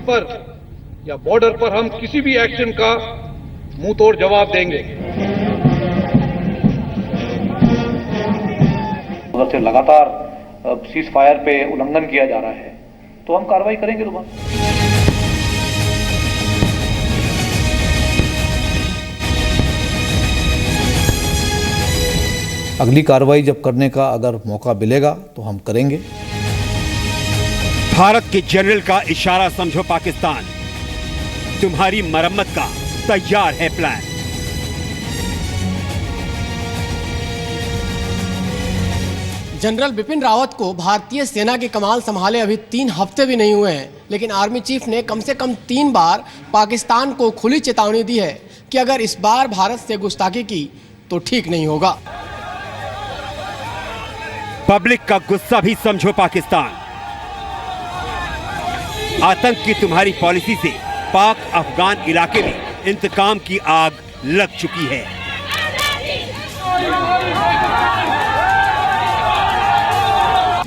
पर या बॉर्डर पर हम किसी भी एक्शन का मुंह तोड़ जवाब देंगे। उधर से लगातार सीज फायर पे उल्लंघन किया जा रहा है, तो हम कार्रवाई करेंगे दोबारा। अगली कार्रवाई जब करने का अगर मौका मिलेगा तो हम करेंगे। भारत के जनरल का इशारा समझो पाकिस्तान, तुम्हारी मरम्मत का तैयार है प्लान। जनरल बिपिन रावत को भारतीय सेना की कमान संभाले अभी 3 हफ्ते भी नहीं हुए हैं, लेकिन आर्मी चीफ ने कम से कम 3 बार पाकिस्तान को खुली चेतावनी दी है कि अगर इस बार भारत से गुस्ताखी की तो ठीक नहीं होगा। पब्लिक का गुस्सा भी समझो पाकिस्तान, आतंक की तुम्हारी पॉलिसी से पाक अफगान इलाके में इंतकाम की आग लग चुकी है।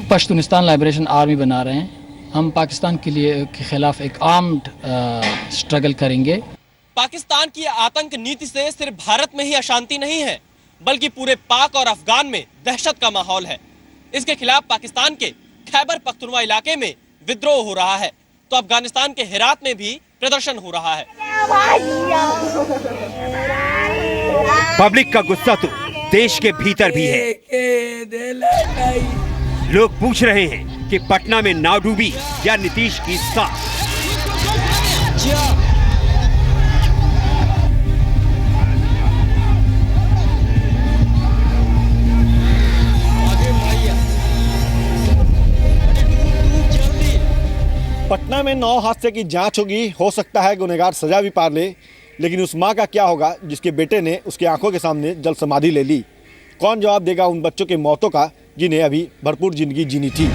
पश्तूनिस्तान लिबरेशन आर्मी बना रहे हैं। हम पाकिस्तान के खिलाफ एक आर्म्ड स्ट्रगल करेंगे। पाकिस्तान की आतंक नीति से सिर्फ भारत में ही अशांति नहीं है, बल्कि पूरे पाक और अफगान में दहशत का माहौल है। इसके खिलाफ पाकिस्तान के खैबर पख्तूनख्वा इलाके में विद्रोह हो रहा है, तो अफगानिस्तान के हेरात में भी प्रदर्शन हो रहा है। पब्लिक का गुस्सा तो देश के भीतर भी है। लोग पूछ रहे हैं कि पटना में नाव डूबी या नीतीश की साख। पटना में 9 हादसे की जांच होगी। हो सकता है गुनहगार सजा भी पा ले, लेकिन उस मां का क्या होगा जिसके बेटे ने उसके आंखों के सामने जल समाधि ले ली? कौन जवाब देगा उन बच्चों के मौतों का जिन्हें अभी भरपूर जिंदगी जीनी थी?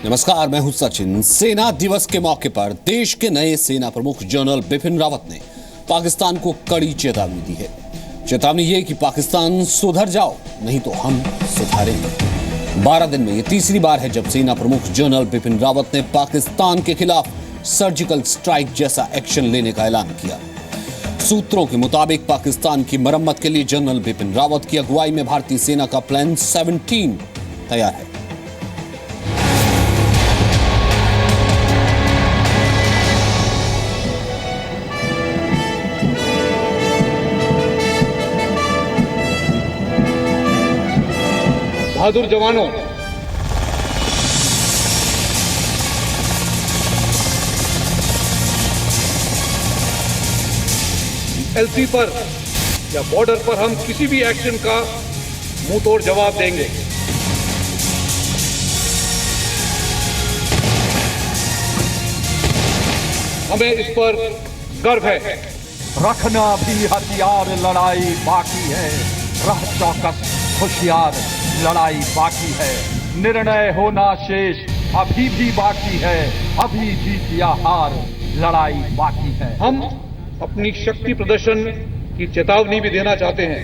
नमस्कार, मैं हूं सचिन। सेना दिवस के मौके पर देश के नए सेना प्रमुख जनरल बिपिन रावत ने पाकिस्तान को कड़ी चेतावनी दी है। चेतावनी ये कि पाकिस्तान सुधर जाओ, नहीं तो हम सुधारेंगे। 12 दिन में ये तीसरी बार है जब सेना प्रमुख जनरल बिपिन रावत ने पाकिस्तान के खिलाफ सर्जिकल स्ट्राइक जैसा एक्शन लेने का ऐलान किया। सूत्रों के मुताबिक पाकिस्तान की मरम्मत के लिए जनरल बिपिन रावत की अगुवाई में भारतीय सेना का प्लान 17 तैयार है। बहादुर जवानों, एलसी पर या बॉर्डर पर हम किसी भी एक्शन का मुंह तोड़ जवाब देंगे। हमें इस पर गर्व है। रखना भी हथियार, लड़ाई बाकी है। रह चौकस, होशियार, लड़ाई बाकी है। निर्णय होना शेष, अभी भी बाकी है। अभी जीत या हार, लड़ाई बाकी है। हम अपनी शक्ति प्रदर्शन की चेतावनी भी देना चाहते हैं।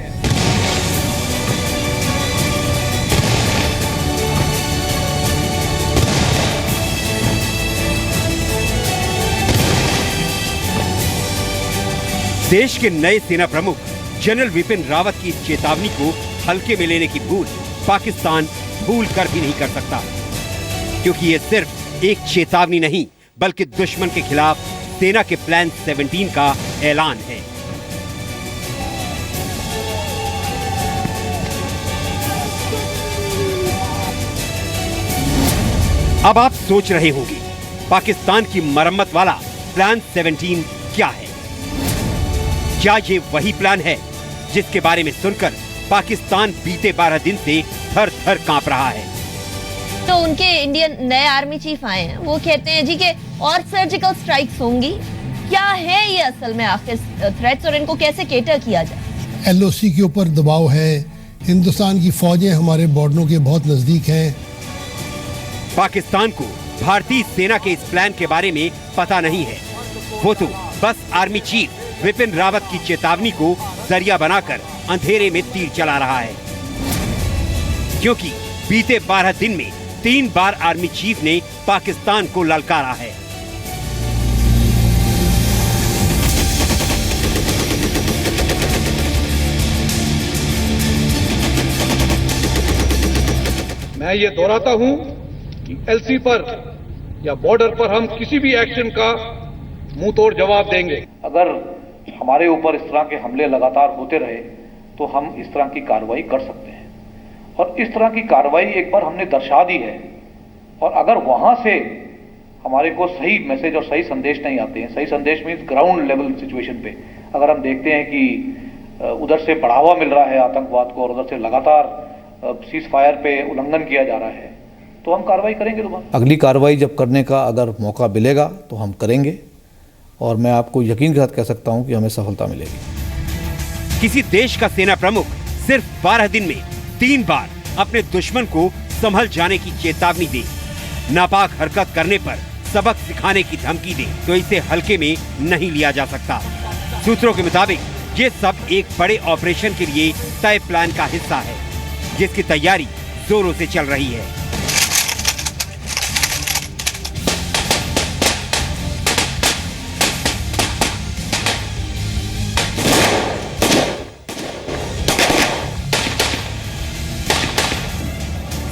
देश के नए सेना प्रमुख जनरल बिपिन रावत की चेतावनी को हल्के में लेने की भूल पाकिस्तान भूल कर भी नहीं कर सकता, क्योंकि ये सिर्फ एक चेतावनी नहीं बल्कि दुश्मन के खिलाफ सेना के प्लान 17 का ऐलान है। अब आप सोच रहे होंगे पाकिस्तान की मरम्मत वाला प्लान 17 क्या है? क्या ये वही प्लान है जिसके बारे में सुनकर पाकिस्तान बीते 12 दिन से थर थर कांप रहा है? तो उनके इंडियन नए आर्मी चीफ आए हैं, वो कहते हैं जी कि और सर्जिकल स्ट्राइक्स होंगी। क्या है ये असल में आखिर थ्रेट्स और इनको कैसे केटर किया जाए? एलओसी के ऊपर दबाव है। हिंदुस्तान की फौजें हमारे बॉर्डरों के बहुत नजदीक हैं। पाकिस्तान को भारतीय सेना के इस प्लान के बारे में पता नहीं है। वो तो बस आर्मी चीफ बिपिन रावत की चेतावनी को जरिया बनाकर अंधेरे में तीर चला रहा है, क्योंकि बीते 12 दिन में 3 बार आर्मी चीफ ने पाकिस्तान को ललकारा है। मैं ये दोहराता हूं कि एलसी पर या बॉर्डर पर हम किसी भी एक्शन का मुंह तोड़ जवाब देंगे। अगर हमारे ऊपर इस तरह के हमले लगातार होते रहे तो हम इस तरह की कार्रवाई कर सकते हैं, और इस तरह की कार्रवाई एक बार हमने दर्शा दी है, और अगर वहां से हमारे को सही मैसेज और सही संदेश नहीं आते हैं, सही संदेश मीन्स ग्राउंड लेवल सिचुएशन पे अगर हम देखते हैं कि उधर से बढ़ावा मिल रहा है आतंकवाद को और उधर से लगातार सीज फायर पे उल्लंघन किया जा रहा है, तो हम कार्रवाई करेंगे दोबारा। अगली कार्रवाई जब करने का अगर मौका मिलेगा तो हम करेंगे, और मैं आपको यकीन के साथ कह सकता हूं कि हमें सफलता मिलेगी। किसी देश का सेना प्रमुख सिर्फ 12 दिन में 3 बार अपने दुश्मन को संभल जाने की चेतावनी दे, नापाक हरकत करने पर सबक सिखाने की धमकी दे, तो इसे हल्के में नहीं लिया जा सकता। सूत्रों के मुताबिक ये सब एक बड़े ऑपरेशन के लिए तय प्लान का हिस्सा है, जिसकी तैयारी जोरों से चल रही है।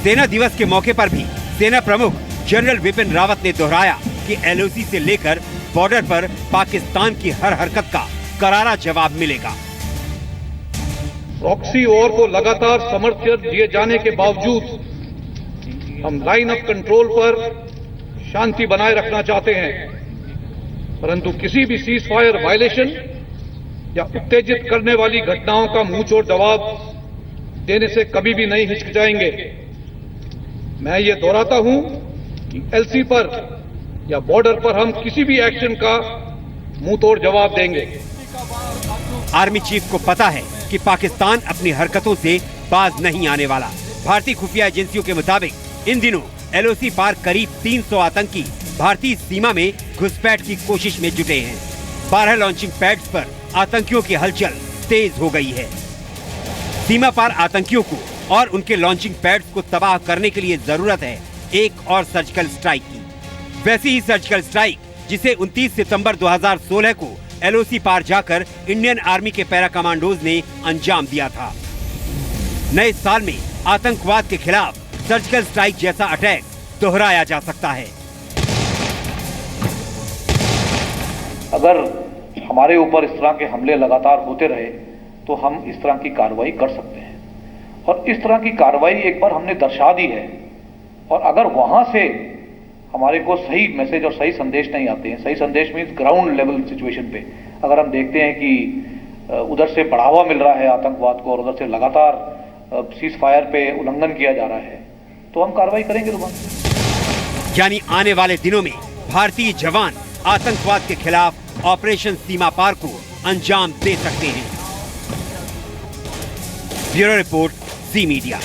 सेना दिवस के मौके पर भी सेना प्रमुख जनरल विपिन रावत ने दोहराया कि एलओसी से लेकर बॉर्डर पर पाकिस्तान की हर हरकत का करारा जवाब मिलेगा। प्रॉक्सी वॉर को लगातार समर्थन दिए जाने के बावजूद हम लाइन ऑफ कंट्रोल पर शांति बनाए रखना चाहते हैं, परंतु किसी भी सीज फायर वायलेशन या उत्तेजित करने वाली घटनाओं का मुंहतोड़ जवाब देने से कभी भी नहीं हिचकिचाएंगे। मैं ये दोहराता हूं कि एलसी पर या बॉर्डर पर हम किसी भी एक्शन का मुंहतोड़ जवाब देंगे। आर्मी चीफ को पता है कि पाकिस्तान अपनी हरकतों से बाज नहीं आने वाला। भारतीय खुफिया एजेंसियों के मुताबिक इन दिनों एलओसी पार करीब 300 आतंकी भारतीय सीमा में घुसपैठ की कोशिश में जुटे हैं। 12 लॉन्चिंग पैड्स पर आतंकियों की हलचल तेज हो गई है। सीमा पार आतंकियों को और उनके लॉन्चिंग पैड्स को तबाह करने के लिए जरूरत है एक और सर्जिकल स्ट्राइक की। वैसी ही सर्जिकल स्ट्राइक जिसे 29 सितंबर 2016 को एलओसी पार जाकर इंडियन आर्मी के पैरा कमांडोज ने अंजाम दिया था। नए साल में आतंकवाद के खिलाफ सर्जिकल स्ट्राइक जैसा अटैक दोहराया जा सकता है। अगर हमारे ऊपर इस तरह के हमले लगातार होते रहे तो हम इस तरह की कार्रवाई कर सकते हैं, और इस तरह की कार्रवाई एक बार हमने दर्शा दी है, और अगर वहां से हमारे को सही मैसेज और सही संदेश नहीं आते हैं, सही संदेश मीन्स ग्राउंड लेवल सिचुएशन पे अगर हम देखते हैं कि उधर से बढ़ावा मिल रहा है आतंकवाद को और उधर से लगातार सीज फायर पे उल्लंघन किया जा रहा है, तो हम कार्रवाई करेंगे दोबारा। यानी आने वाले दिनों में भारतीय जवान आतंकवाद के खिलाफ ऑपरेशन सीमा पार को अंजाम दे सकते हैं। ब्यूरो रिपोर्ट, जी मीडिया।